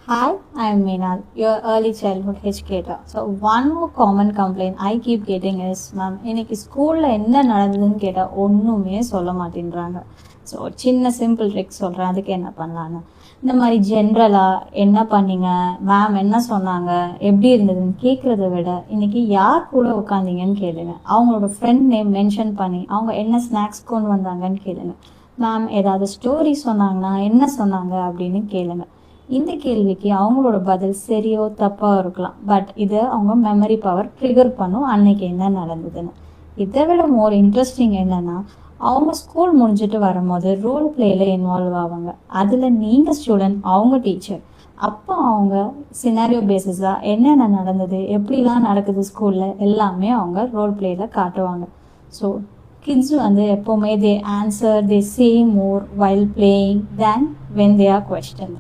Hi, I'm Meenal, your early childhood educator. So one more common complaint I keep getting is, ma'am இன்னைக்கு ஸ்கூலில் என்ன நடந்ததுன்னு கேட்டால் ஒன்றுமே சொல்ல மாட்டேன்றாங்க. ஸோ சின்ன சிம்பிள் ட்ரிக் சொல்கிறேன், அதுக்கு என்ன பண்ணலான்னு. இந்த மாதிரி ஜென்ரலாக என்ன பண்ணீங்க, மேம் என்ன சொன்னாங்க, எப்படி இருந்ததுன்னு கேட்குறத விட இன்னைக்கு யார் கூட உட்காந்தீங்கன்னு கேளுங்க. அவங்களோட ஃப்ரெண்ட் நேம் மென்ஷன் பண்ணி அவங்க என்ன ஸ்நாக்ஸ் கொண்டு வந்தாங்கன்னு கேளுங்க. மேம் ஏதாவது ஸ்டோரி சொன்னாங்கன்னா என்ன சொன்னாங்க அப்படின்னு கேளுங்க. இந்த கேள்விக்கு அவங்களோட பதில் சரியோ தப்பா இருக்கலாம், பட் இதை அவங்க மெமரி பவர் ட்ரிகர் பண்ணும் அன்னைக்கு என்ன நடந்ததுன்னு. இதை விட மோர் இன்ட்ரெஸ்டிங் என்னன்னா, அவங்க ஸ்கூல் முடிஞ்சிட்டு வரும்போது ரோல் பிளேல இன்வால்வ் ஆவாங்க. அதுல நீங்க ஸ்டூடெண்ட், அவங்க டீச்சர். அப்போ அவங்க சினாரியோ பேசிஸா என்னென்ன நடந்தது, எப்படிலாம் நடக்குது ஸ்கூல்ல எல்லாமே அவங்க ரோல் பிளேல காட்டுவாங்க. ஸோ கிட்ஸ் எப்போவுமே தே answer, they say more while playing than when they are question.